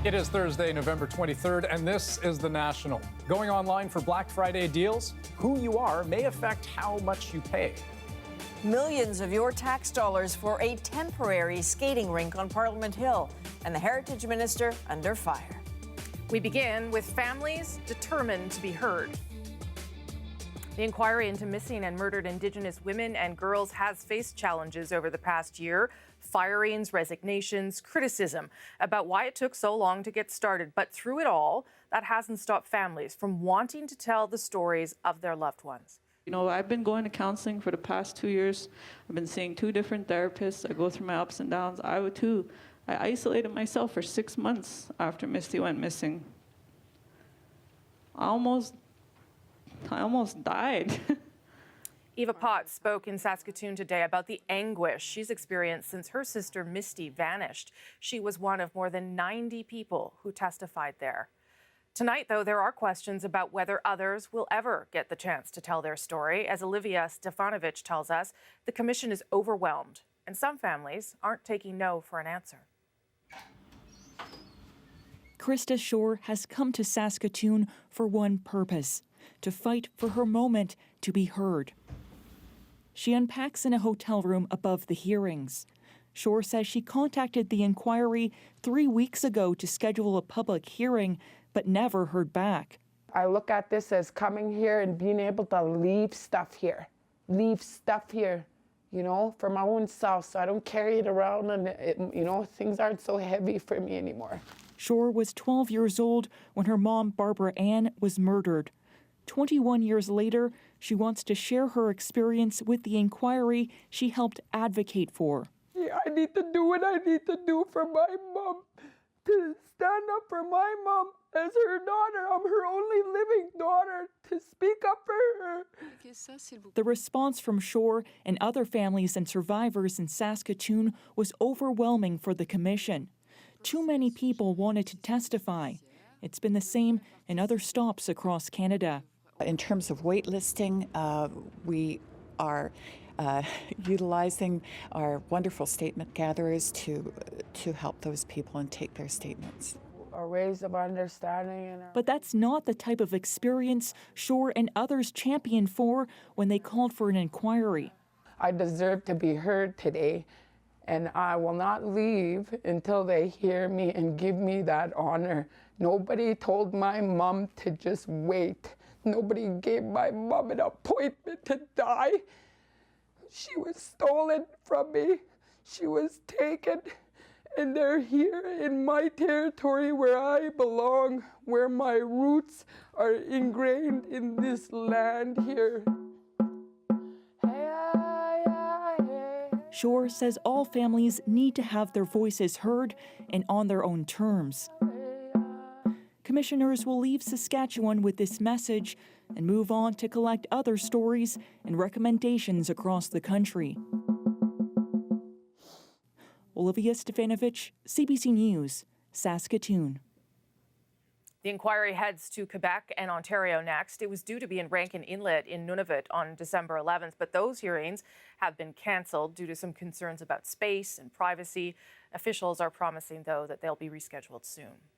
It is Thursday, November 23rd, and this is The National. Going online for Black Friday deals? Who you are may affect how much you pay. Millions of your tax dollars for a temporary skating rink on Parliament Hill, and the Heritage Minister under fire. We begin with families determined to be heard. The inquiry into missing and murdered Indigenous women and girls has faced challenges over the past year. Firings, resignations, criticism about why it took so long to get started. But through it all, that hasn't stopped families from wanting to tell the stories of their loved ones. You know, I've been going to counseling for the past 2 years. I've been seeing 2 different therapists. I go through my ups and downs. I would too. I isolated myself for 6 months after Misty went missing. I almost died. Eva Potts spoke in Saskatoon today about the anguish she's experienced since her sister Misty vanished. She was one of more than 90 people who testified there. Tonight, though, there are questions about whether others will ever get the chance to tell their story. As Olivia Stefanovic tells us, the commission is overwhelmed, and some families aren't taking no for an answer. Krista Shore has come to Saskatoon for one purpose: to fight for her moment to be heard. She unpacks in a hotel room above the hearings. Shore says she contacted the inquiry 3 weeks ago to schedule a public hearing, but never heard back. I look at this as coming here and being able to leave stuff here, you know, for my own self, so I don't carry it around and, you know, things aren't so heavy for me anymore. Shore was 12 years old when her mom, Barbara Ann, was murdered. 21 years later, she wants to share her experience with the inquiry she helped advocate for. Yeah, I need to do what I need to do for my mom, to stand up for my mom as her daughter. I'm her only living daughter, to speak up for her. The response from Shore and other families and survivors in Saskatoon was overwhelming for the commission. Too many people wanted to testify. It's been the same in other stops across Canada. In terms of waitlisting, we are utilizing our wonderful statement gatherers to help those people and take their statements. Our ways of understanding. But that's not the type of experience Shore and others championed for when they called for an inquiry. I deserve to be heard today, and I will not leave until they hear me and give me that honor. Nobody told my mom to just wait. Nobody gave my mom an appointment to die. She was stolen from me. She was taken, and they're here in my territory where I belong, where my roots are ingrained in this land here. Shore says all families need to have their voices heard and on their own terms. Commissioners will leave Saskatchewan with this message and move on to collect other stories and recommendations across the country. Olivia Stefanovic, CBC News, Saskatoon. The inquiry heads to Quebec and Ontario next. It was due to be in Rankin Inlet in Nunavut on December 11th, but those hearings have been cancelled due to some concerns about space and privacy. Officials are promising, though, that they'll be rescheduled soon.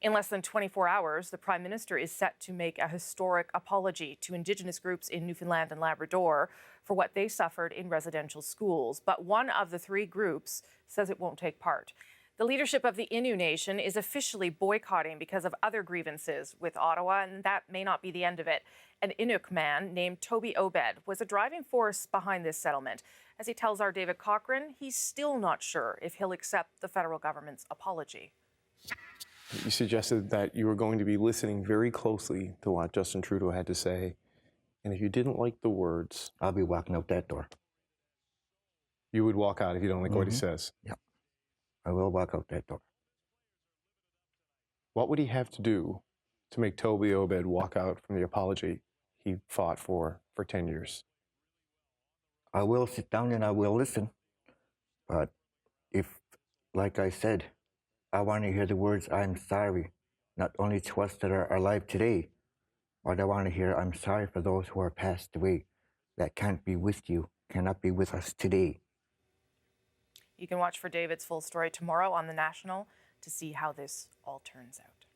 In less than 24 hours, the Prime Minister is set to make a historic apology to Indigenous groups in Newfoundland and Labrador for what they suffered in residential schools. But one of the 3 groups says it won't take part. The leadership of the Innu Nation is officially boycotting because of other grievances with Ottawa, and that may not be the end of it. An Inuk man named Toby Obed was a driving force behind this settlement. As he tells our David Cochran, he's still not sure if he'll accept the federal government's apology. You suggested that you were going to be listening very closely to what Justin Trudeau had to say, and if you didn't like the words... I'll be walking out that door. You would walk out if you don't like what he says? Yeah, I will walk out that door. What would he have to do to make Toby Obed walk out from the apology he fought for 10 years? I will sit down and I will listen, but if, like I said, I want to hear the words, I'm sorry, not only to us that are alive today, but I want to hear, I'm sorry for those who are passed away, that can't be with you, cannot be with us today. You can watch for David's full story tomorrow on The National. to see how this all turns out.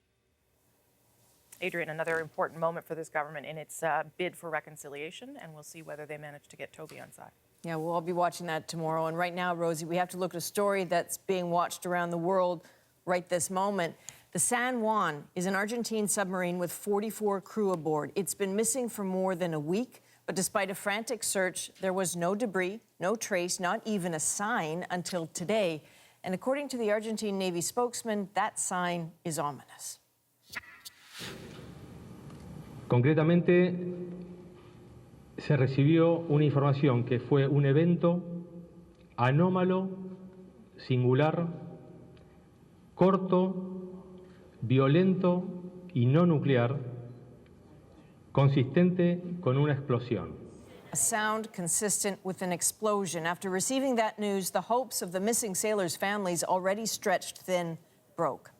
Adrian, another important moment for this government in its bid for reconciliation, and we'll see whether they manage to get Toby on side. Yeah, we'll all be watching that tomorrow. And right now, Rosie, we have to look at a story that's being watched around the world right this moment. The San Juan is an Argentine submarine with 44 crew aboard. It's been missing for more than a week, but despite a frantic search, there was no debris, no trace, not even a sign until today. And according to the Argentine Navy spokesman, that sign is ominous. Concretamente, se recibió una información que fue un evento anómalo, singular, corto, violento y no nuclear, consistente con una explosión. A sound consistent with an explosion. After receiving that news, the hopes of the missing sailors' families, already stretched thin, broke.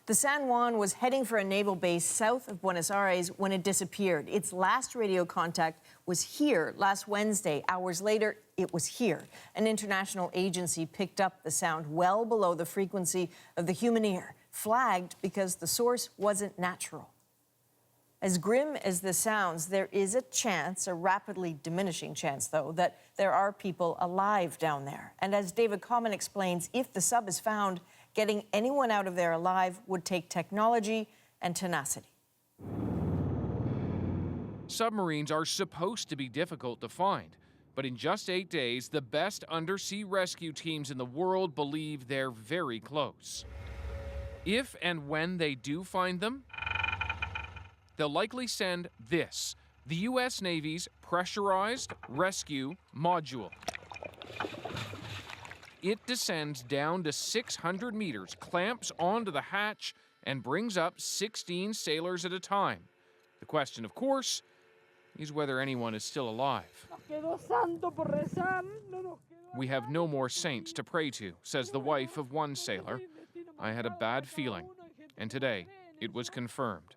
The San Juan was heading for a naval base south of Buenos Aires when it disappeared. Its last radio contact was here last Wednesday. Hours later, it was here. An international agency picked up the sound well below the frequency of the human ear, flagged because the source wasn't natural. As grim as this sounds, there is a chance, a rapidly diminishing chance, though, that there are people alive down there. And as David Common explains, if the sub is found, getting anyone out of there alive would take technology and tenacity. Submarines are supposed to be difficult to find, but in just 8 days, the best undersea rescue teams in the world believe they're very close. If and when they do find them, they'll likely send this, the U.S. Navy's pressurized rescue module. It descends down to 600 meters, clamps onto the hatch, and brings up 16 sailors at a time. The question, of course, is whether anyone is still alive. We have no more saints to pray to, says the wife of one sailor. I had a bad feeling, and today it was confirmed.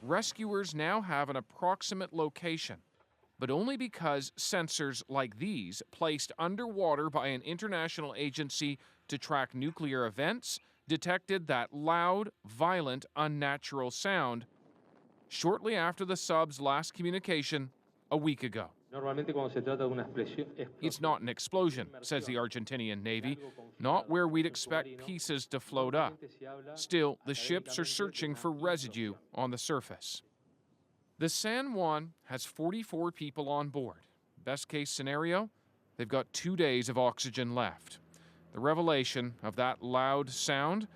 Rescuers now have an approximate location, but only because sensors like these, placed underwater by an international agency to track nuclear events, detected that loud, violent, unnatural sound shortly after the sub's last communication a week ago. It's not an explosion, says the Argentinian Navy, not where we'd expect pieces to float up. Still, the ships are searching for residue on the surface. The San Juan has 44 people on board. Best case scenario, they've got 2 days of oxygen left. The revelation of that loud sound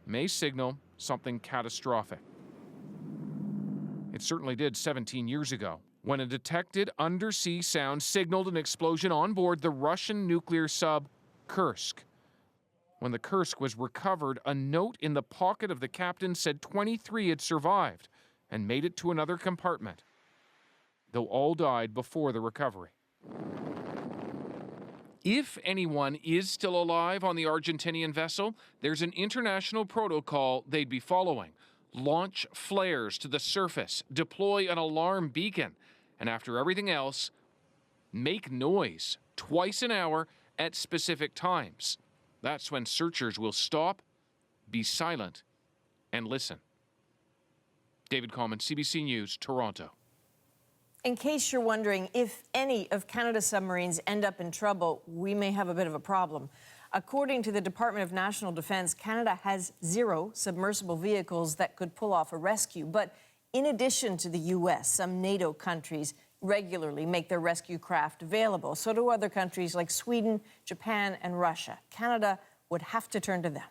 may signal something catastrophic. It certainly did 17 years ago, when a detected undersea sound signaled an explosion on board the Russian nuclear sub Kursk. When the Kursk was recovered, a note in the pocket of the captain said 23 had survived and made it to another compartment, though all died before the recovery. If anyone is still alive on the Argentinian vessel, there's an international protocol they'd be following. Launch flares to the surface, deploy an alarm beacon, and after everything else, make noise twice an hour at specific times. That's when searchers will stop, be silent, and listen. David Common, CBC News, Toronto. In case you're wondering, if any of Canada's submarines end up in trouble, we may have a bit of a problem. According to the Department of National Defence, Canada has 0 submersible vehicles that could pull off a rescue. But in addition to the U.S., some NATO countries regularly make their rescue craft available. So do other countries like Sweden, Japan, and Russia. Canada would have to turn to them.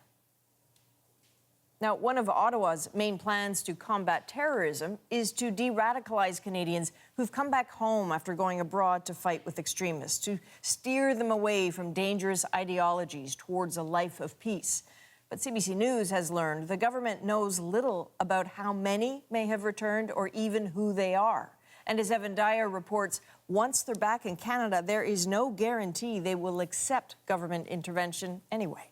Now, one of Ottawa's main plans to combat terrorism is to de-radicalize Canadians who've come back home after going abroad to fight with extremists, to steer them away from dangerous ideologies towards a life of peace. But CBC News has learned the government knows little about how many may have returned or even who they are. And as Evan Dyer reports, once they're back in Canada, there is no guarantee they will accept government intervention anyway.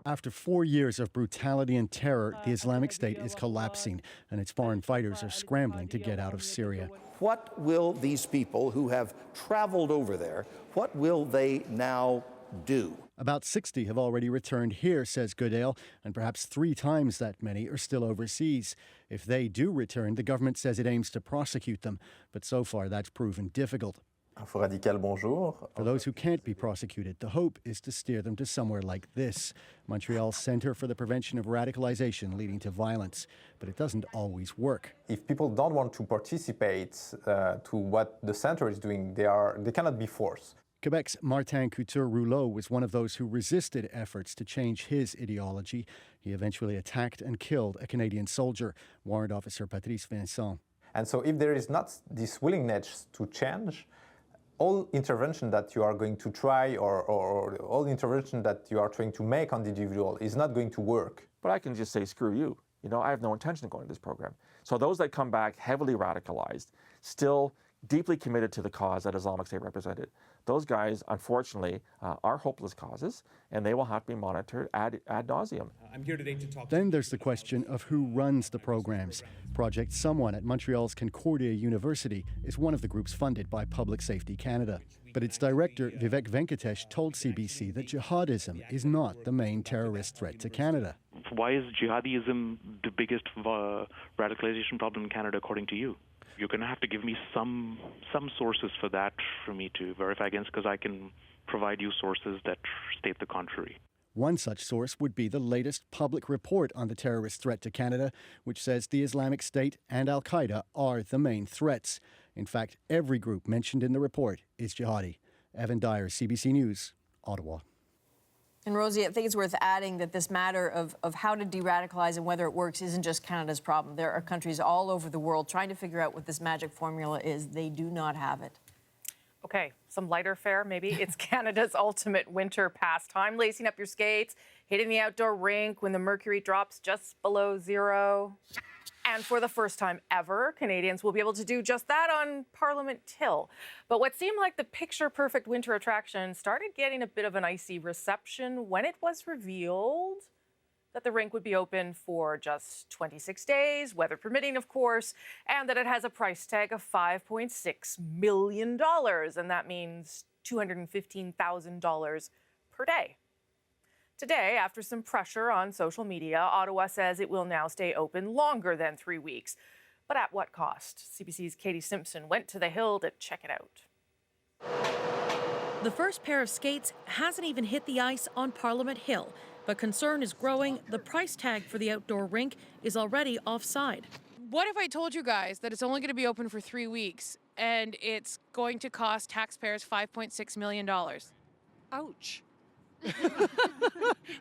After 4 years of brutality and terror, the Islamic State is collapsing, and its foreign fighters are scrambling to get out of Syria. What will these people who have traveled over there, what will they now do? About 60 have already returned here, says Goodale, and perhaps 3 times that many are still overseas. If they do return, the government says it aims to prosecute them, but so far that's proven difficult. For those who can't be prosecuted, the hope is to steer them to somewhere like this, Montreal's Centre for the Prevention of Radicalization leading to violence. But it doesn't always work. If people don't want to participate to what the centre is doing, they cannot be forced. Quebec's Martin Couture-Rouleau was one of those who resisted efforts to change his ideology. He eventually attacked and killed a Canadian soldier, Warrant Officer Patrice Vincent. And so if there is not this willingness to change, all intervention that you are going to try or all intervention that you are trying to make on the individual is not going to work. But I can just say, screw you. You know, I have no intention of going to this program. So those that come back heavily radicalized, still deeply committed to the cause that Islamic State represented, those guys, unfortunately, are hopeless causes, and they will have to be monitored ad nauseum. I'm here today to talk. Then there's the question of who runs the programs. Project Someone at Montreal's Concordia University is one of the groups funded by Public Safety Canada. But its director, Vivek Venkatesh, told CBC that jihadism is not the main terrorist threat to Canada. Why is jihadism the biggest radicalization problem in Canada, according to you? You're going to have to give me some sources for that for me to verify against, because I can provide you sources that state the contrary. One such source would be the latest public report on the terrorist threat to Canada, which says the Islamic State and Al-Qaeda are the main threats. In fact, every group mentioned in the report is jihadi. Evan Dyer, CBC News, Ottawa. And Rosie, I think it's worth adding that this matter of how to de-radicalize and whether it works isn't just Canada's problem. There are countries all over the world trying to figure out what this magic formula is. They do not have it. Okay, some lighter fare maybe. It's Canada's ultimate winter pastime, lacing up your skates, hitting the outdoor rink when the mercury drops just below 0. And for the first time ever, Canadians will be able to do just that on Parliament Hill. But what seemed like the picture-perfect winter attraction started getting a bit of an icy reception when it was revealed that the rink would be open for just 26 days, weather permitting, of course, and that it has a price tag of $5.6 million, and that means $215,000 per day. Today, after some pressure on social media, Ottawa says it will now stay open longer than 3 weeks. But at what cost? CBC's Katie Simpson went to the Hill to check it out. The first pair of skates hasn't even hit the ice on Parliament Hill, but concern is growing. The price tag for the outdoor rink is already offside. What if I told you guys that it's only going to be open for 3 weeks and it's going to cost taxpayers $5.6 million? Ouch.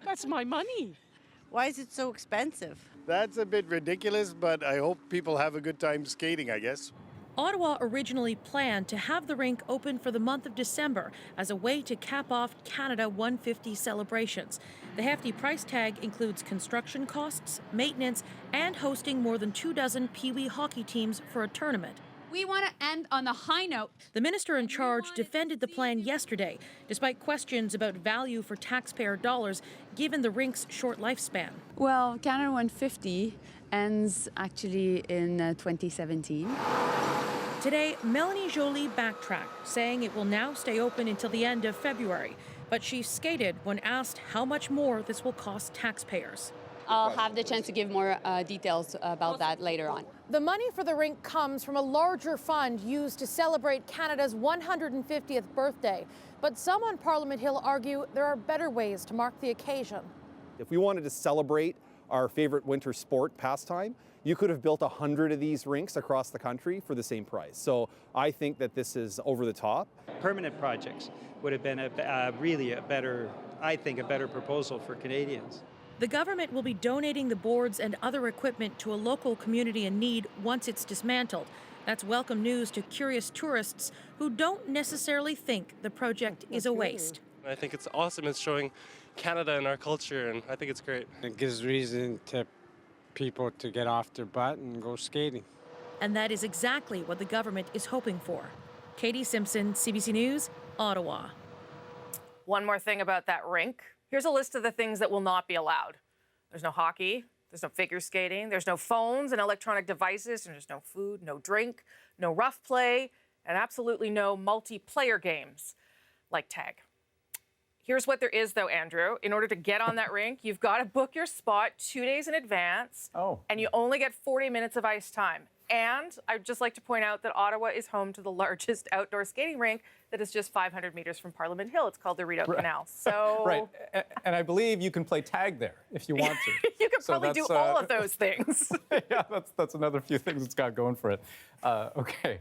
That's my money. Why is it so expensive? That's a bit ridiculous, but I hope people have a good time skating, I guess. Ottawa originally planned to have the rink open for the month of December as a way to cap off Canada 150 celebrations. The hefty price tag includes construction costs, maintenance, and hosting more than 24 Pee-wee hockey teams for a tournament. We want to end on a high note. The minister in charge defended the plan yesterday, despite questions about value for taxpayer dollars, given the rink's short lifespan. Well, Canada 150 ends actually in 2017. Today, Melanie Joly backtracked, saying it will now stay open until the end of February. But she skated when asked how much more this will cost taxpayers. I'll have the chance to give more details about that later on. The money for the rink comes from a larger fund used to celebrate Canada's 150th birthday. But some on Parliament Hill argue there are better ways to mark the occasion. If we wanted to celebrate our favorite winter sport pastime, you could have built 100 of these rinks across the country for the same price. So I think that this is over the top. Permanent projects would have been really a better proposal for Canadians. The government will be donating the boards and other equipment to a local community in need once it's dismantled. That's welcome news to curious tourists who don't necessarily think the project is a waste. I think it's awesome. It's showing Canada and our culture, and I think it's great. It gives reason to people to get off their butt and go skating. And that is exactly what the government is hoping for. Katie Simpson, CBC News, Ottawa. One more thing about that rink. Here's a list of the things that will not be allowed. There's no hockey, there's no figure skating, there's no phones and electronic devices, and there's no food, no drink, no rough play, and absolutely no multiplayer games like tag. Here's what there is, though, Andrew. In order to get on that rink, you've got to book your spot 2 days in advance, and you only get 40 minutes of ice time. And I'd just like to point out that Ottawa is home to the largest outdoor skating rink that is just 500 meters from Parliament Hill. It's called the Rideau Canal. So right, and I believe you can play tag there if you want to. You can probably do all of those things. Yeah, that's another few things it's got going for it. Okay.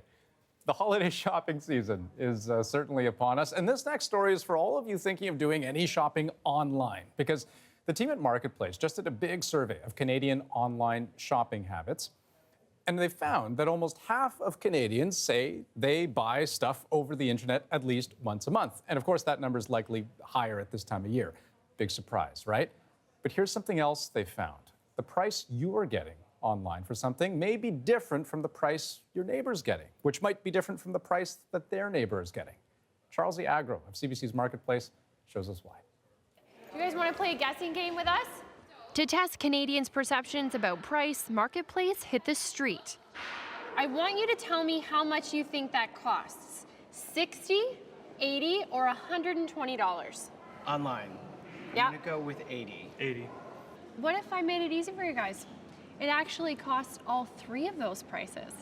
The holiday shopping season is certainly upon us. And this next story is for all of you thinking of doing any shopping online, because the team at Marketplace just did a big survey of Canadian online shopping habits. And they found that almost half of Canadians say they buy stuff over the internet at least once a month. And of course, that number is likely higher at this time of year. Big surprise, right? But here's something else they found. The price you are getting online for something may be different from the price your neighbor's getting, which might be different from the price that their neighbor is getting. Charles E. Agro of CBC's Marketplace shows us why. You guys want to play a guessing game with us? To test Canadians' perceptions about price, Marketplace hit the street. I want you to tell me how much you think that costs. $60, $80, or $120? Online. Yeah. I'm gonna go with 80. 80. What if I made it easy for you guys? It actually costs all three of those prices.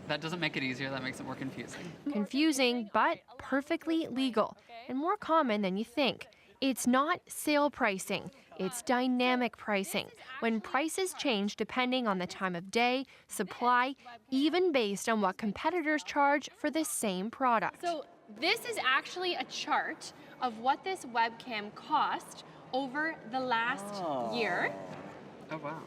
That doesn't make it easier, that makes it more confusing. Confusing, but perfectly legal, and more common than you think. It's not sale pricing, it's dynamic pricing, when prices change depending on the time of day, supply, even based on what competitors charge for the same product. So this is actually a chart of what this webcam cost over the last year. Oh, wow.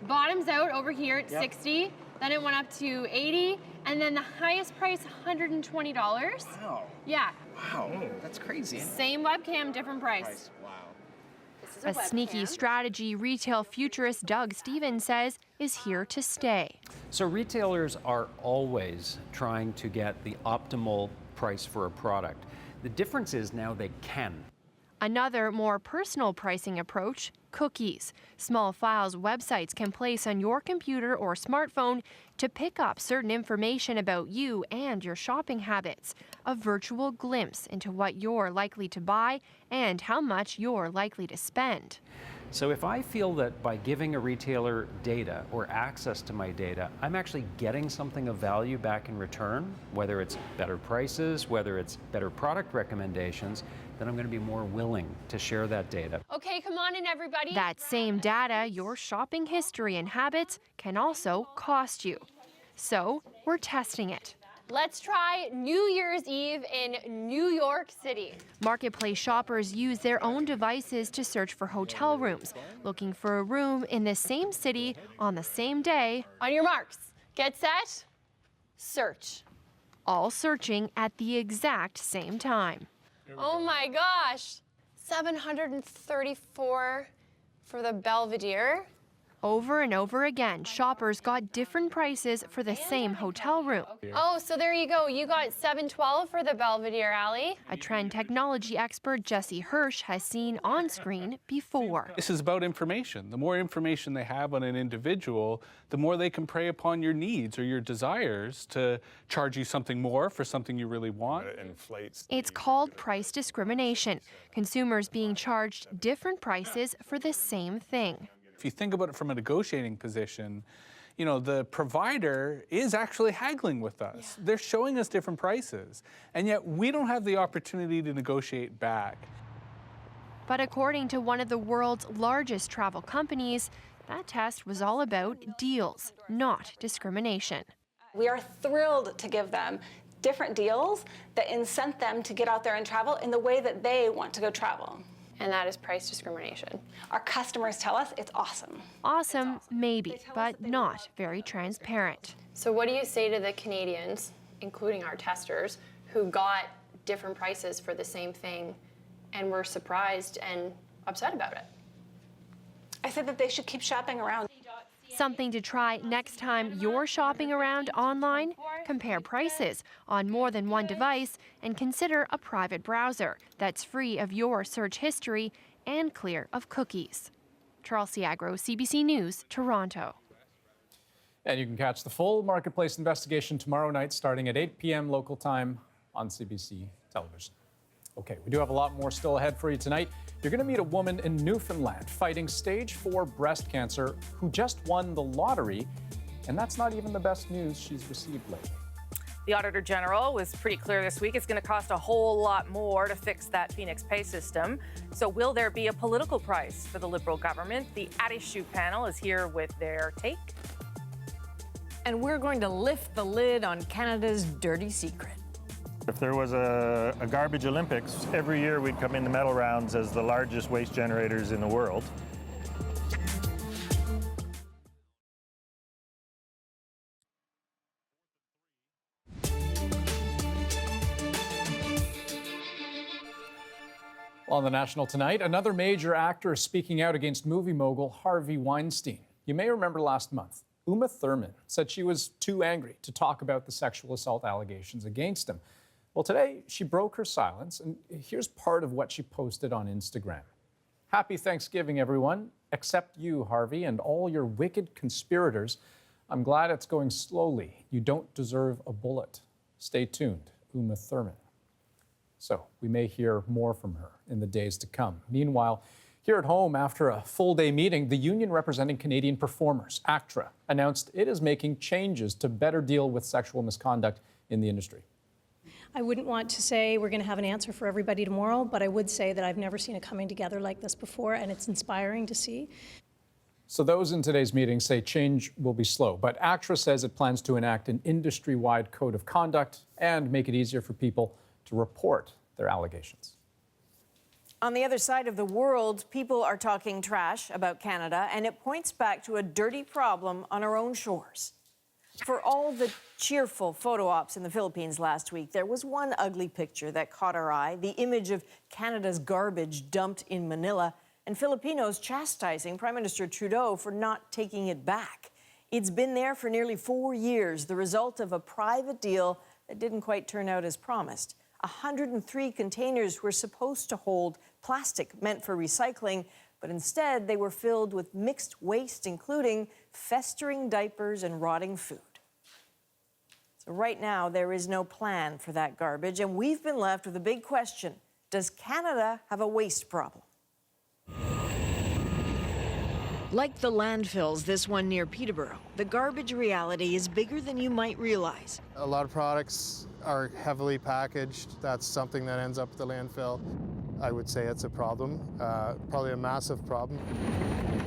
Bottoms out over here at 60, then it went up to 80, and then the highest price, $120. Wow. Yeah. Wow, that's crazy. Same webcam, different price. Wow. This is A sneaky strategy retail futurist Doug Stevens says is here to stay. So retailers are always trying to get the optimal price for a product. The difference is now they can. Another, more personal pricing approach, cookies. Small files websites can place on your computer or smartphone to pick up certain information about you and your shopping habits. A virtual glimpse into what you're likely to buy and how much you're likely to spend. So if I feel that by giving a retailer data or access to my data, I'm actually getting something of value back in return, whether it's better prices, whether it's better product recommendations, then I'm going to be more willing to share that data. Okay, come on in, everybody. That same data, your shopping history and habits, can also cost you. So we're testing it. Let's try New Year's Eve in New York City. Marketplace shoppers use their own devices to search for hotel rooms, looking for a room in the same city on the same day. On your marks, get set, search. All searching at the exact same time. Oh my gosh, $734 for the Belvedere. Over and over again, shoppers got different prices for the same hotel room. Oh, so there you go. You got $712 for the Belvedere, Allie. A trend technology expert, Jesse Hirsch, has seen on screen before. This is about information. The more information they have on an individual, the more they can prey upon your needs or your desires to charge you something more for something you really want. It inflates. It's called price discrimination. Consumers being charged different prices for the same thing. If you think about it from a negotiating position, you know, the provider is actually haggling with us. They're showing us different prices, and yet we don't have the opportunity to negotiate back. But according to one of the world's largest travel companies, that test was all about deals, not discrimination. We are thrilled to give them different deals that incent them to get out there and travel in the way that they want to go travel. And that is price discrimination. Our customers tell us it's awesome. Awesome, maybe, but not very transparent. So what do you say to the Canadians, including our testers, who got different prices for the same thing and were surprised and upset about it? I said that they should keep shopping around. Something to try next time you're shopping around online? Compare prices on more than one device and consider a private browser that's free of your search history and clear of cookies. Charles Ciagro, CBC News, Toronto. And you can catch the full Marketplace investigation tomorrow night starting at 8 p.m. local time on CBC Television. Okay, we do have a lot more still ahead for you tonight. You're going to meet a woman in Newfoundland fighting stage 4 breast cancer who just won the lottery, and that's not even the best news she's received lately. The Auditor General was pretty clear this week it's going to cost a whole lot more to fix that Phoenix pay system. So will there be a political price for the Liberal government? The At Issue panel is here with their take. And we're going to lift the lid on Canada's dirty secret. If there was a garbage Olympics, every year we'd come in the medal rounds as the largest waste generators in the world. On the National tonight, another major actor is speaking out against movie mogul Harvey Weinstein. You may remember last month, Uma Thurman said she was too angry to talk about the sexual assault allegations against him. Well, today she broke her silence, and here's part of what she posted on Instagram. Happy Thanksgiving, everyone, except you, Harvey, and all your wicked conspirators. I'm glad it's going slowly. You don't deserve a bullet. Stay tuned, Uma Thurman. So we may hear more from her in the days to come. Meanwhile, here at home, after a full-day meeting, the union representing Canadian performers, ACTRA, announced it is making changes to better deal with sexual misconduct in the industry. I wouldn't want to say we're going to have an answer for everybody tomorrow, but I would say that I've never seen a coming together like this before, and it's inspiring to see. So those in today's meeting say change will be slow, but ACTRA says it plans to enact an industry-wide code of conduct and make it easier for people to report their allegations. On the other side of the world, people are talking trash about Canada, and it points back to a dirty problem on our own shores. For all the cheerful photo ops in the Philippines last week, there was one ugly picture that caught our eye, the image of Canada's garbage dumped in Manila, and Filipinos chastising Prime Minister Trudeau for not taking it back. It's been there for nearly 4 years, the result of a private deal that didn't quite turn out as promised. 103 containers were supposed to hold plastic meant for recycling, but instead they were filled with mixed waste, including festering diapers and rotting food. So right now, there is no plan for that garbage, and we've been left with a big question. Does Canada have a waste problem? Like the landfills, this one near Peterborough, the garbage reality is bigger than you might realize. A lot of products are heavily packaged. That's something that ends up at the landfill. I would say it's a problem, probably a massive problem.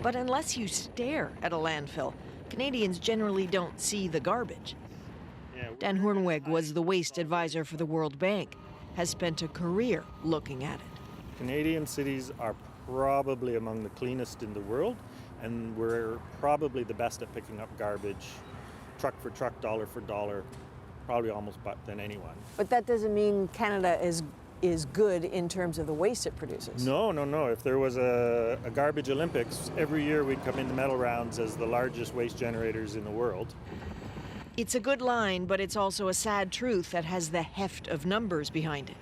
But unless you stare at a landfill, Canadians generally don't see the garbage. Dan Hoornweg was the waste advisor for the World Bank, has spent a career looking at it. Canadian cities are probably among the cleanest in the world, and we're probably the best at picking up garbage, truck for truck, dollar for dollar, probably almost better than anyone. But that doesn't mean Canada is good in terms of the waste it produces. No. If there was a garbage Olympics, every year we'd come in the medal rounds as the largest waste generators in the world. It's a good line, but it's also a sad truth that has the heft of numbers behind it.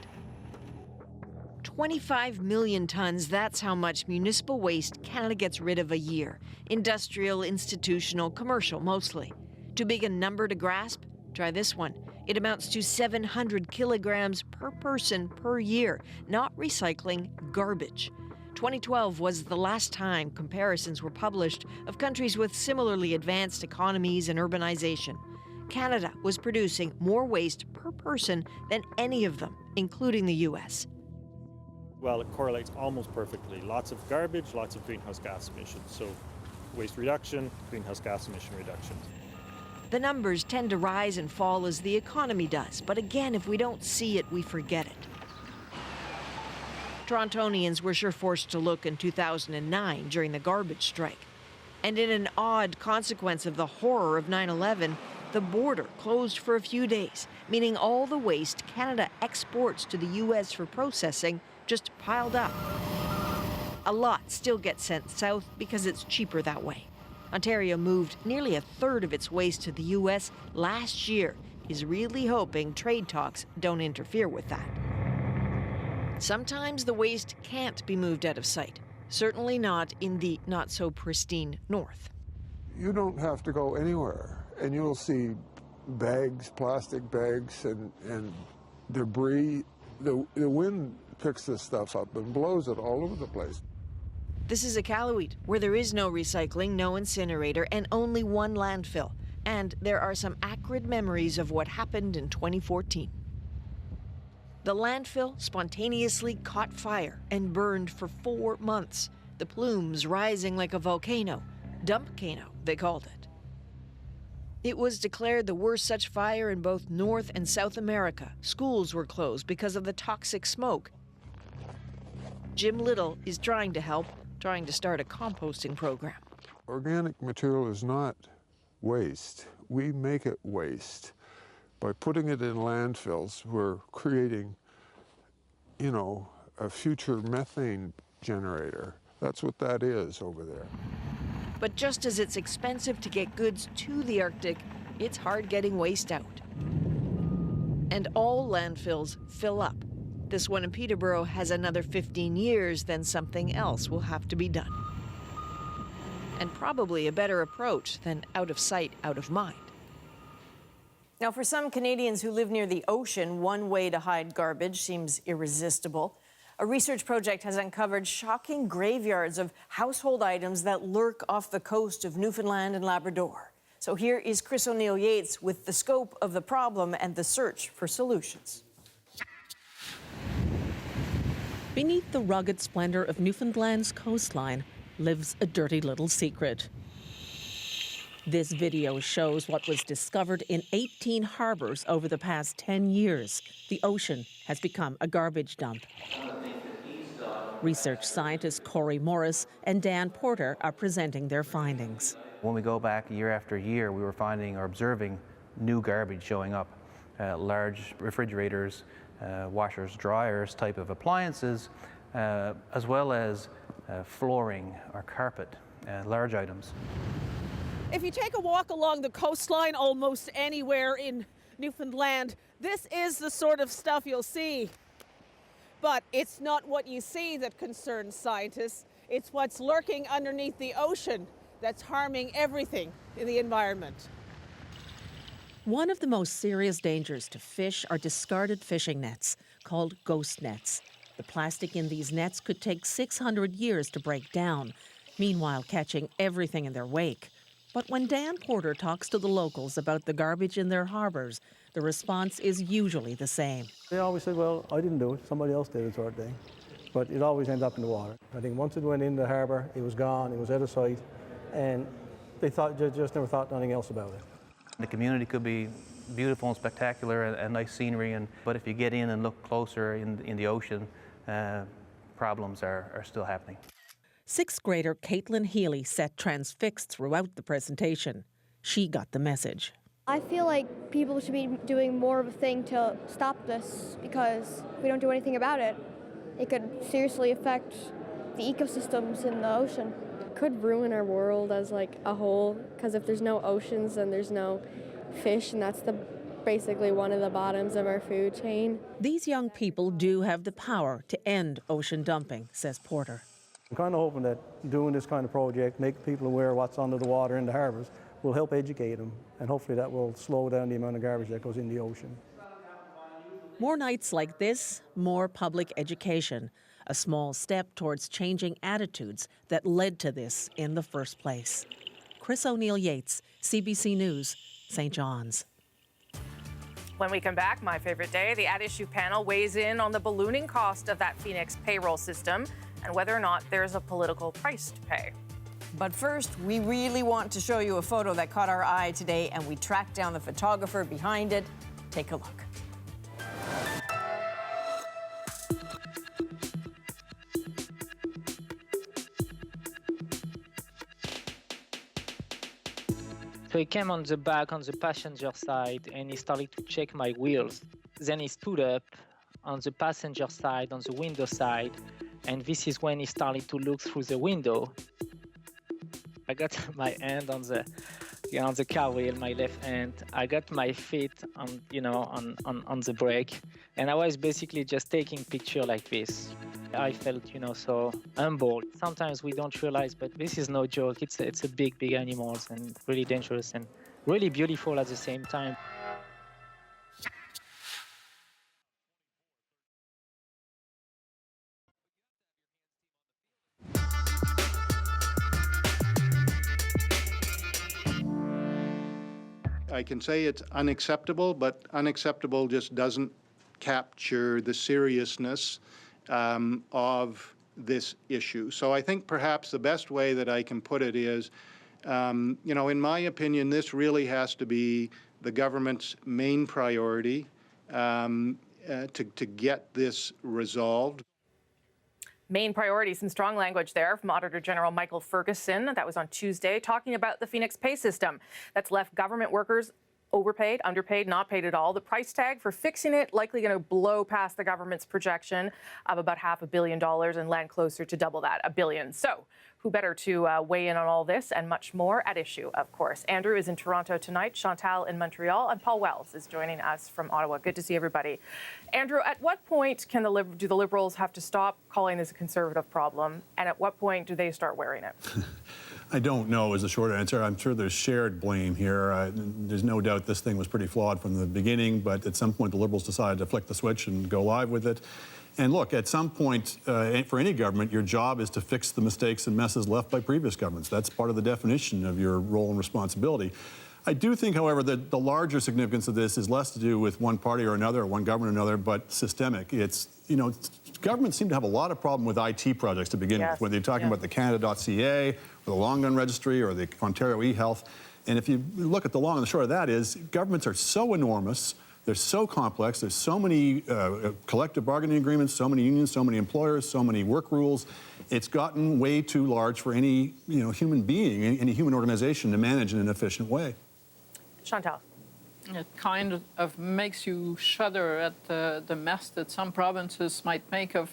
25 million tons, that's how much municipal waste Canada gets rid of a year. Industrial, institutional, commercial mostly. Too big a number to grasp? Try this one. It amounts to 700 kilograms per person per year, not recycling garbage. 2012 was the last time comparisons were published of countries with similarly advanced economies and urbanization. Canada was producing more waste per person than any of them, including the U.S. Well, it correlates almost perfectly. Lots of garbage, lots of greenhouse gas emissions. So waste reduction, greenhouse gas emission reduction. The numbers tend to rise and fall as the economy does, but again, if we don't see it, we forget it. Torontonians were sure forced to look in 2009 during the garbage strike. And in an odd consequence of the horror of 9/11, the border closed for a few days, meaning all the waste Canada exports to the U.S. for processing just piled up. A lot still gets sent south because it's cheaper that way. Ontario moved nearly a third of its waste to the U.S. last year, is really hoping trade talks don't interfere with that. Sometimes the waste can't be moved out of sight. certainly not in the not-so-pristine north. You don't have to go anywhere, and you'll see bags, plastic bags, and debris. The wind picks this stuff up and blows it all over the place. This is Iqaluit, where there is no recycling, no incinerator, and only one landfill. And there are some acrid memories of what happened in 2014. The landfill spontaneously caught fire and burned for 4 months, the plumes rising like a volcano. Dumpcano, they called it. It was declared the worst such fire in both North and South America. Schools were closed because of the toxic smoke. Jim Little is trying to help, trying to start a composting program. Organic material is not waste. We make it waste. By putting it in landfills, we're creating, you know, a future methane generator. That's what that is over there. But just as it's expensive to get goods to the Arctic, it's hard getting waste out. And all landfills fill up. This one in Peterborough has another 15 years, then something else will have to be done. And probably a better approach than out of sight, out of mind. Now, for some Canadians who live near the ocean, one way to hide garbage seems irresistible. A research project has uncovered shocking graveyards of household items that lurk off the coast of Newfoundland and Labrador. So here is Chris O'Neill-Yates with the scope of the problem and the search for solutions. Beneath the rugged splendor of Newfoundland's coastline lives a dirty little secret. This video shows what was discovered in 18 harbors over the past 10 years. The ocean has become a garbage dump. Research scientists Corey Morris and Dan Porter are presenting their findings. When we go back year after year, we were finding or observing new garbage showing up. Large refrigerators, washers, dryers type of appliances, as well as flooring or carpet, large items. If you take a walk along the coastline almost anywhere in Newfoundland, this is the sort of stuff you'll see. But it's not what you see that concerns scientists. It's what's lurking underneath the ocean that's harming everything in the environment. One of the most serious dangers to fish are discarded fishing nets, called ghost nets. The plastic in these nets could take 600 years to break down, meanwhile catching everything in their wake. But when Dan Porter talks to the locals about the garbage in their harbors, the response is usually the same. They always say, well, I didn't do it, somebody else did it, sort of thing. But it always ends up in the water. I think once it went in the harbour, it was gone, it was out of sight, and they just never thought anything else about it. The community could be beautiful and spectacular and nice scenery, but if you get in and look closer in the ocean, problems are still happening. Sixth grader Caitlin Healy sat transfixed throughout the presentation. She got the message. I feel like people should be doing more of a thing to stop this, because if we don't do anything about it, it could seriously affect the ecosystems in the ocean. It could ruin our world as like a whole, because if there's no oceans, then there's no fish, and that's basically one of the bottoms of our food chain. These young people do have the power to end ocean dumping, says Porter. I'm kind of hoping that doing this kind of project, make people aware of what's under the water in the harbours, will help educate them, and hopefully that will slow down the amount of garbage that goes in the ocean. More nights like this, more public education, a small step towards changing attitudes that led to this in the first place. Chris O'Neill-Yates, CBC News, St. John's. When we come back, my favorite day, the At Issue panel weighs in on the ballooning cost of that Phoenix payroll system and whether or not there's a political price to pay. But first, we really want to show you a photo that caught our eye today, and we tracked down the photographer behind it. Take a look. So he came on the back, on the passenger side, and he started to check my wheels. Then he stood up on the passenger side, on the window side, and this is when he started to look through the window. I got my hand on the car wheel, my left hand. I got my feet on the brake, and I was basically just taking picture like this. I felt, so humbled. Sometimes we don't realize, but this is no joke. It's a big, big animals and really dangerous and really beautiful at the same time. I can say it's unacceptable, but unacceptable just doesn't capture the seriousness of this issue. So I think perhaps the best way that I can put it is, in my opinion, this really has to be the government's main priority to get this resolved. Main priority, some strong language there from Auditor General Michael Ferguson. That was on Tuesday, talking about the Phoenix pay system that's left government workers overpaid, underpaid, not paid at all. The price tag for fixing it likely going to blow past the government's projection of about $500 million and land closer to double that, $1 billion. So who better to weigh in on all this and much more at issue, of course. Andrew is in Toronto tonight, Chantal in Montreal, and Paul Wells is joining us from Ottawa. Good to see everybody. Andrew, at what point do the Liberals have to stop calling this a conservative problem, and at what point do they start wearing it? I don't know is the short answer. I'm sure there's shared blame here. There's no doubt this thing was pretty flawed from the beginning, but at some point the Liberals decided to flick the switch and go live with it. And look, at some point, for any government, your job is to fix the mistakes and messes left by previous governments. That's part of the definition of your role and responsibility. I do think, however, that the larger significance of this is less to do with one party or another, or one government or another, but systemic. It's, governments seem to have a lot of problem with IT projects to begin with, whether you're talking about the Canada.ca, or the Long Gun Registry, or the Ontario eHealth. And if you look at the long and the short of that is, governments are so enormous, they're so complex, there's so many collective bargaining agreements, so many unions, so many employers, so many work rules. It's gotten way too large for any human being, any human organization to manage in an efficient way. Chantal. It kind of makes you shudder at the mess that some provinces might make of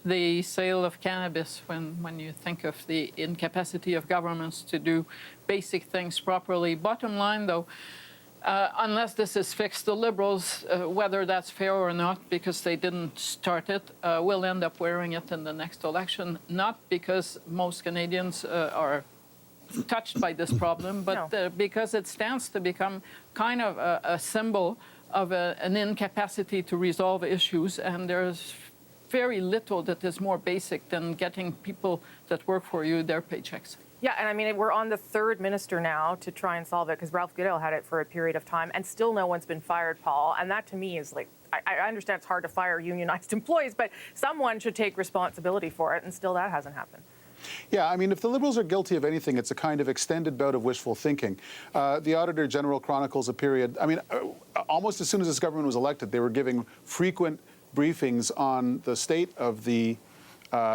the sale of cannabis when you think of the incapacity of governments to do basic things properly. Bottom line, though, unless this is fixed, the Liberals, whether that's fair or not, because they didn't start it, will end up wearing it in the next election, not because most Canadians are touched by this problem, but because it stands to become kind of a symbol of an incapacity to resolve issues, and there's very little that is more basic than getting people that work for you their paychecks. Yeah, and I mean, we're on the third minister now to try and solve it, because Ralph Goodale had it for a period of time, and still no one's been fired, Paul. And that, to me, is like, I understand it's hard to fire unionized employees, but someone should take responsibility for it, and still that hasn't happened. Yeah, I mean, if the Liberals are guilty of anything, it's a kind of extended bout of wishful thinking. The Auditor General chronicles a period, I mean, almost as soon as this government was elected, they were giving frequent briefings on the state of the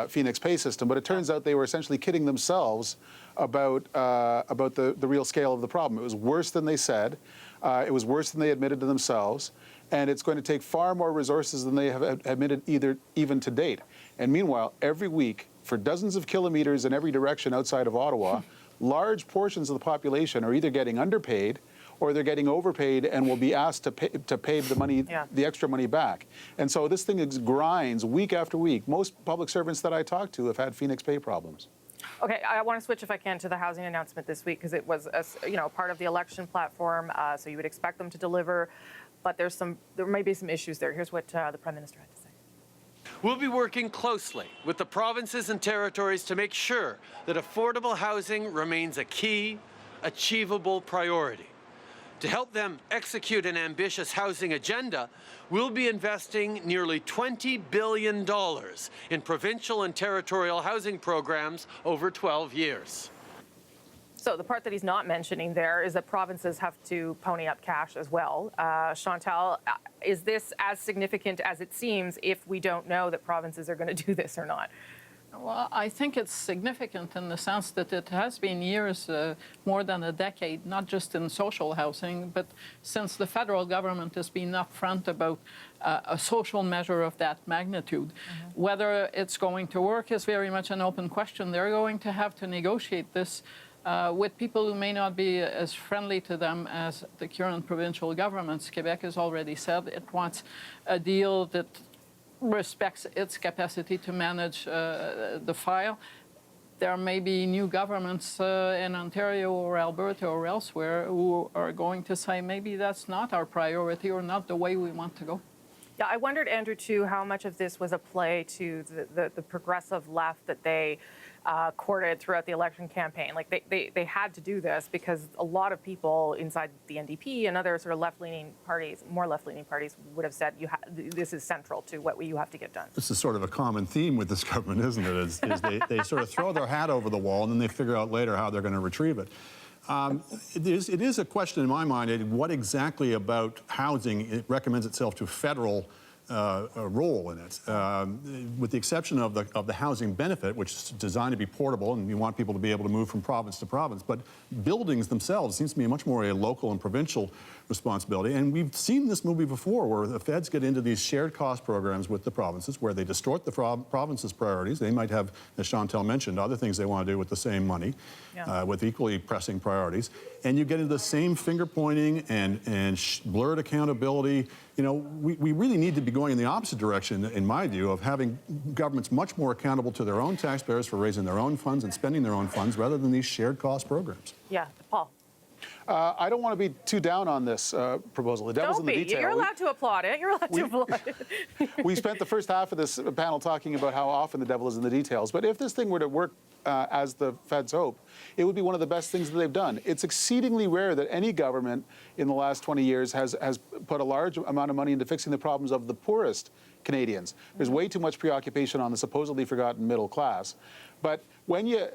Phoenix pay system, but it turns out they were essentially kidding themselves about the real scale of the problem. It was worse than they said. It was worse than they admitted to themselves. And it's going to take far more resources than they have admitted even to date. And meanwhile, every week, for dozens of kilometers in every direction outside of Ottawa, large portions of the population are either getting underpaid or they're getting overpaid and will be asked to pay the money, the extra money back. And so this thing grinds week after week. Most public servants that I talk to have had Phoenix pay problems. Okay, I want to switch, if I can, to the housing announcement this week, because it was part of the election platform, so you would expect them to deliver. But there may be some issues there. Here's what the Prime Minister had to say. We'll be working closely with the provinces and territories to make sure that affordable housing remains a key, achievable priority. To help them execute an ambitious housing agenda, we'll be investing nearly $20 billion in provincial and territorial housing programs over 12 years. So the part that he's not mentioning there is that provinces have to pony up cash as well. Chantal, is this as significant as it seems if we don't know that provinces are going to do this or not? Well, I think it's significant in the sense that it has been years, more than a decade, not just in social housing, but since the federal government has been upfront about a social measure of that magnitude. Whether it's going to work is very much an open question. They're going to have to negotiate this with people who may not be as friendly to them as the current provincial governments. Quebec has already said it wants a deal that respects its capacity to manage the file. There may be new governments in Ontario or Alberta or elsewhere who are going to say maybe that's not our priority or not the way we want to go. Yeah, I wondered, Andrew, too, how much of this was a play to the progressive left that they courted throughout the election campaign. Like they had to do this because a lot of people inside the NDP and other sort of left-leaning parties, more left-leaning parties, would have said this is central to what you have to get done. This is sort of a common theme with this government, isn't it? Is they sort of throw their hat over the wall and then they figure out later how they're going to retrieve it. It is a question in my mind, what exactly about housing it recommends itself to federal role in it, with the exception of the housing benefit, which is designed to be portable, and you want people to be able to move from province to province. But buildings themselves seems to be much more a local and provincial responsibility. And we've seen this movie before, where the feds get into these shared cost programs with the provinces, where they distort the provinces' priorities. They might have, as Chantal mentioned, other things they want to do with the same money, with equally pressing priorities. And you get into the same finger pointing and blurred accountability. You know, we really need to be going in the opposite direction, in my view, of having governments much more accountable to their own taxpayers for raising their own funds and spending their own funds, rather than these shared cost programs. Yeah, Paul. I don't want to be too down on this proposal. The devil's in the detail. You're allowed to applaud it. You're allowed to applaud it. We spent the first half of this panel talking about how often the devil is in the details. But if this thing were to work as the feds hope, it would be one of the best things that they've done. It's exceedingly rare that any government in the last 20 years has put a large amount of money into fixing the problems of the poorest Canadians. There's way too much preoccupation on the supposedly forgotten middle class. But when you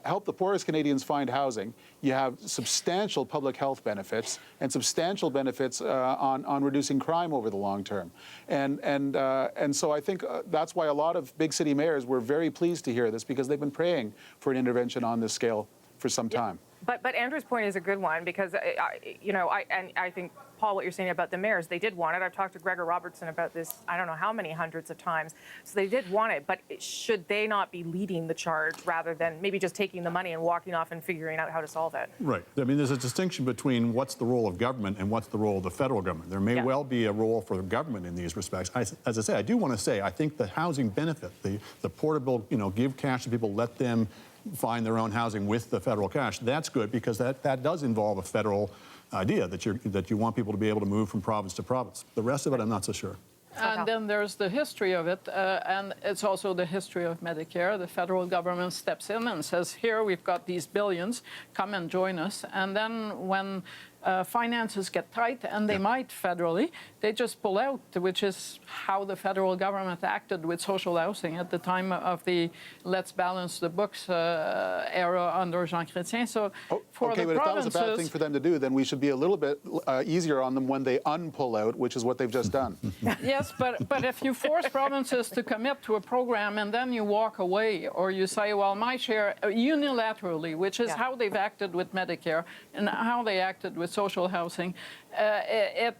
help the poorest Canadians find housing, you have substantial public health benefits and substantial benefits on reducing crime over the long term. And so I think that's why a lot of big city mayors were very pleased to hear this, because they've been praying for an intervention on this scale for some time. But Andrew's point is a good one, because I think, Paul, what you're saying about the mayors, they did want it. I've talked to Gregor Robertson about this, I don't know how many hundreds of times. So they did want it, but should they not be leading the charge rather than maybe just taking the money and walking off and figuring out how to solve it? Right. I mean, there's a distinction between what's the role of government and what's the role of the federal government. There may well be a role for the government in these respects. As I say, I do want to say, I think the housing benefit, the portable, give cash to people, let them find their own housing with the federal cash, that's good, because that does involve a federal idea that you want people to be able to move from province to province. The rest of it, I'm not so sure. And then there's the history of it, and it's also the history of Medicare. The federal government steps in and says, here, we've got these billions, come and join us. And then when finances get tight, and they might federally, they just pull out, which is how the federal government acted with social housing at the time of the let's balance the books era under Jean Chrétien. So for okay, the but provinces, if that was a bad thing for them to do, then we should be a little bit easier on them when they unpull out, which is what they've just done. Yes, but if you force provinces to commit to a program and then you walk away, or you say, well, my share unilaterally, which is how they've acted with Medicare and how they acted with social housing, it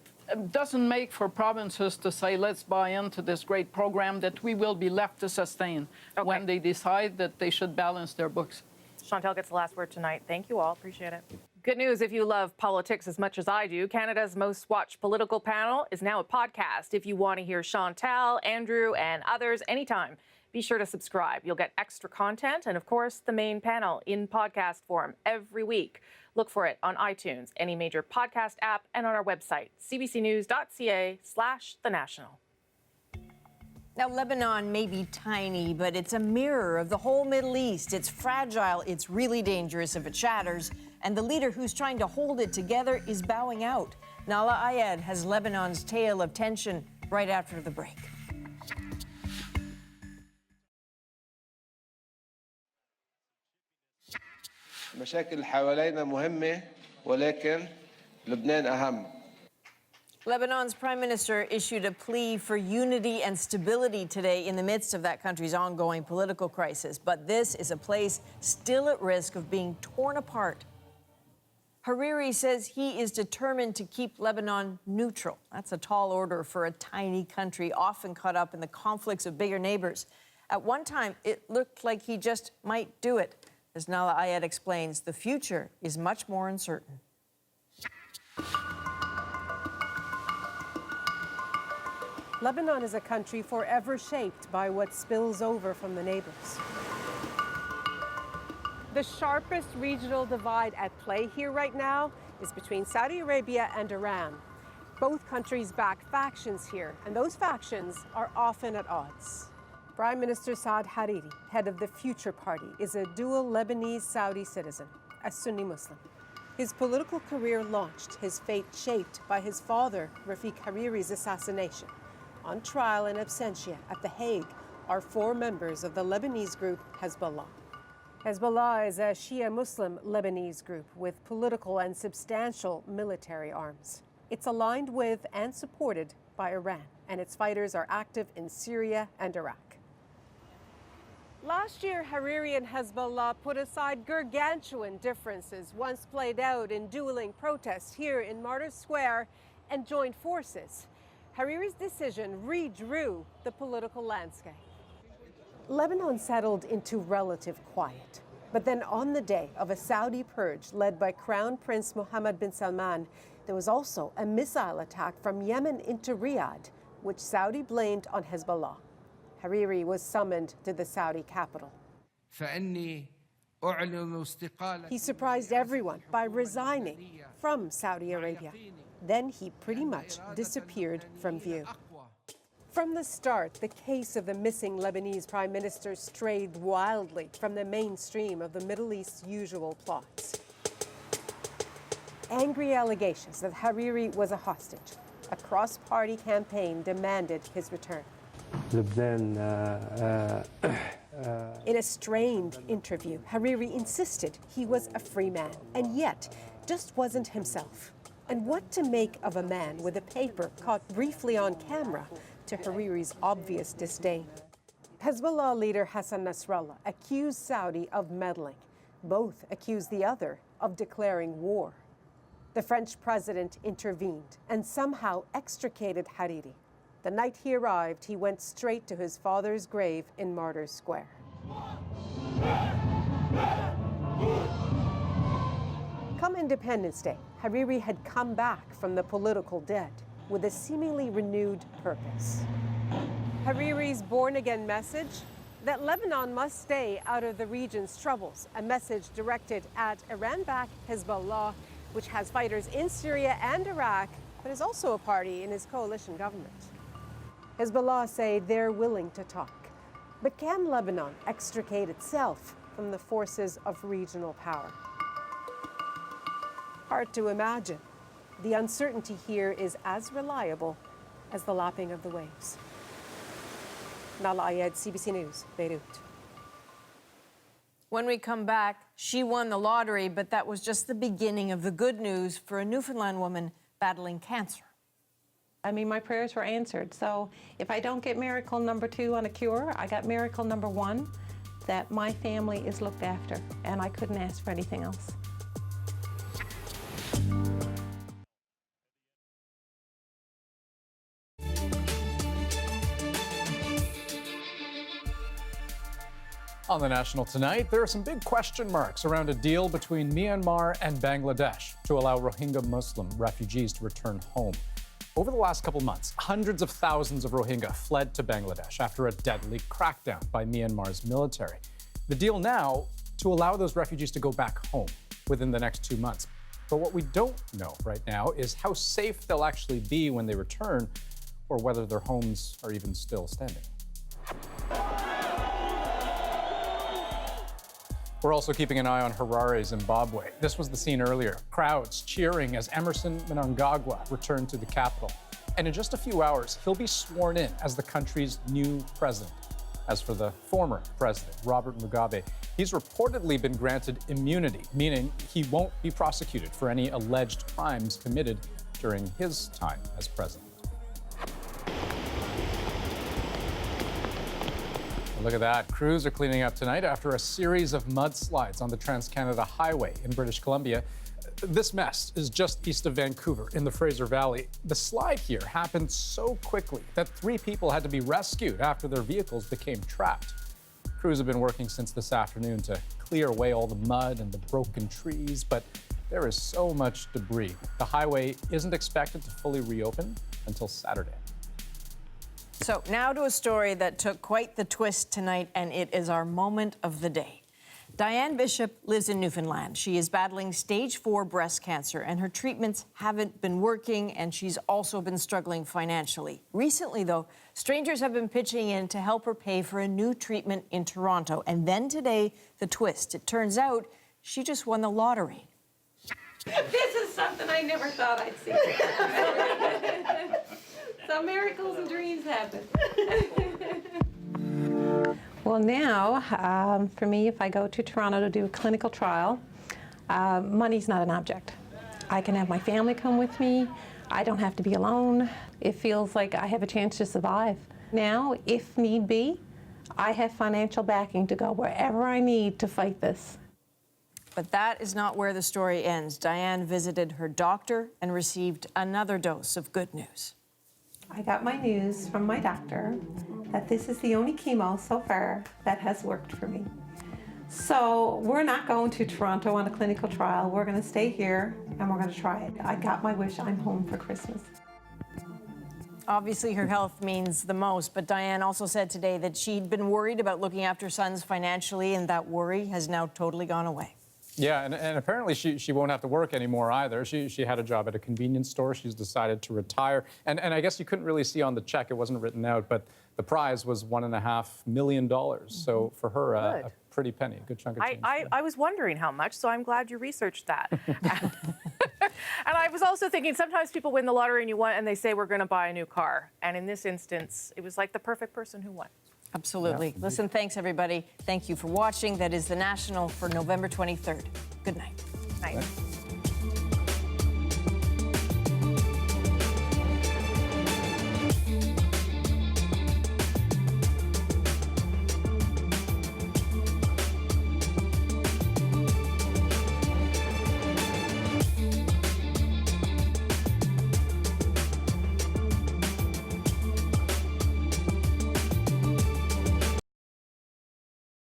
doesn't make for provinces to say, let's buy into this great program that we will be left to sustain when they decide that they should balance their books. Chantal gets the last word tonight. Thank you all. Appreciate it. Good news if you love politics as much as I do. Canada's most watched political panel is now a podcast. If you want to hear Chantal, Andrew, and others anytime, be sure to subscribe. You'll get extra content and, of course, the main panel in podcast form every week. Look for it on iTunes, any major podcast app, and on our website, cbcnews.ca/thenational. Now, Lebanon may be tiny, but it's a mirror of the whole Middle East. It's fragile, it's really dangerous if it shatters, and the leader who's trying to hold it together is bowing out. Nala Ayed has Lebanon's tale of tension right after the break. المشاكل حوالينا مهمة ولكن لبنان أهم. Lebanon's prime minister issued a plea for unity and stability today in the midst of that country's ongoing political crisis. But this is a place still at risk of being torn apart. Hariri says he is determined to keep Lebanon neutral. That's a tall order for a tiny country, often caught up in the conflicts of bigger neighbors. At one time, it looked like he just might do it. As Nala Ayed explains, the future is much more uncertain. Lebanon is a country forever shaped by what spills over from the neighbors. The sharpest regional divide at play here right now is between Saudi Arabia and Iran. Both countries back factions here, and those factions are often at odds. Prime Minister Saad Hariri, head of the Future Party, is a dual Lebanese-Saudi citizen, a Sunni Muslim. His political career launched, his fate shaped by his father, Rafiq Hariri's assassination. On trial in absentia at The Hague are 4 members of the Lebanese group Hezbollah. Hezbollah is a Shia Muslim Lebanese group with political and substantial military arms. It's aligned with and supported by Iran, and its fighters are active in Syria and Iraq. Last year, Hariri and Hezbollah put aside gargantuan differences once played out in dueling protests here in Martyrs Square and joined forces. Hariri's decision redrew the political landscape. Lebanon settled into relative quiet. But then on the day of a Saudi purge led by Crown Prince Mohammed bin Salman, there was also a missile attack from Yemen into Riyadh, which Saudi blamed on Hezbollah. Hariri was summoned to the Saudi capital. He surprised everyone by resigning from Saudi Arabia. Then he pretty much disappeared from view. From the start, the case of the missing Lebanese prime minister strayed wildly from the mainstream of the Middle East's usual plots. Angry allegations that Hariri was a hostage. A cross-party campaign demanded his return. In a strained interview, Hariri insisted he was a free man, and yet just wasn't himself. And what to make of a man with a paper caught briefly on camera to Hariri's obvious disdain? Hezbollah leader Hassan Nasrallah accused Saudi of meddling. Both accused the other of declaring war. The French president intervened and somehow extricated Hariri. The night he arrived, he went straight to his father's grave in Martyrs Square. Come Independence Day, Hariri had come back from the political dead with a seemingly renewed purpose. Hariri's born-again message? That Lebanon must stay out of the region's troubles, a message directed at Iran-backed Hezbollah, which has fighters in Syria and Iraq, but is also a party in his coalition government. Hezbollah say they're willing to talk. But can Lebanon extricate itself from the forces of regional power? Hard to imagine. The uncertainty here is as reliable as the lapping of the waves. Nala Ayed, CBC News, Beirut. When we come back, she won the lottery, but that was just the beginning of the good news for a Newfoundland woman battling cancer. I mean, my prayers were answered. So if I don't get miracle number 2 on a cure, I got miracle number 1, that my family is looked after, and I couldn't ask for anything else. On the National tonight, there are some big question marks around a deal between Myanmar and Bangladesh to allow Rohingya Muslim refugees to return home. Over the last couple months, hundreds of thousands of Rohingya fled to Bangladesh after a deadly crackdown by Myanmar's military. The deal now to allow those refugees to go back home within the next 2 months. But what we don't know right now is how safe they'll actually be when they return, or whether their homes are even still standing. We're also keeping an eye on Harare, Zimbabwe. This was the scene earlier. Crowds cheering as Emerson Mnangagwa returned to the capital. And in just a few hours, he'll be sworn in as the country's new president. As for the former president, Robert Mugabe, he's reportedly been granted immunity, meaning he won't be prosecuted for any alleged crimes committed during his time as president. Look at that. Crews are cleaning up tonight after a series of mudslides on the Trans-Canada Highway in British Columbia. This mess is just east of Vancouver in the Fraser Valley. The slide here happened so quickly that 3 people had to be rescued after their vehicles became trapped. Crews have been working since this afternoon to clear away all the mud and the broken trees, but there is so much debris. The highway isn't expected to fully reopen until Saturday. So now to a story that took quite the twist tonight, and it is our moment of the day. Diane Bishop lives in Newfoundland. She is battling stage 4 breast cancer, and her treatments haven't been working, and she's also been struggling financially. Recently, though, strangers have been pitching in to help her pay for a new treatment in Toronto. And then today, the twist. It turns out she just won the lottery. This is something I never thought I'd see. So miracles and dreams happen. Well, now, for me, if I go to Toronto to do a clinical trial, money's not an object. I can have my family come with me. I don't have to be alone. It feels like I have a chance to survive. Now, if need be, I have financial backing to go wherever I need to fight this. But that is not where the story ends. Diane visited her doctor and received another dose of good news. I got my news from my doctor that this is the only chemo so far that has worked for me. So we're not going to Toronto on a clinical trial. We're going to stay here and we're going to try it. I got my wish. I'm home for Christmas. Obviously, her health means the most, but Diane also said today that she'd been worried about looking after sons financially, and that worry has now totally gone away. Yeah, and apparently she won't have to work anymore either. She had a job at a convenience store. She's decided to retire. And I guess you couldn't really see on the check, it wasn't written out, but the prize was $1.5 million. So for her, a pretty penny, a good chunk of change. I was wondering how much, so I'm glad you researched that. And I was also thinking, sometimes people win the lottery and they say, we're going to buy a new car. And in this instance, it was like the perfect person who won. Absolutely. Yeah. Listen, thanks, everybody. Thank you for watching. That is The National for November 23rd. Good night. Night.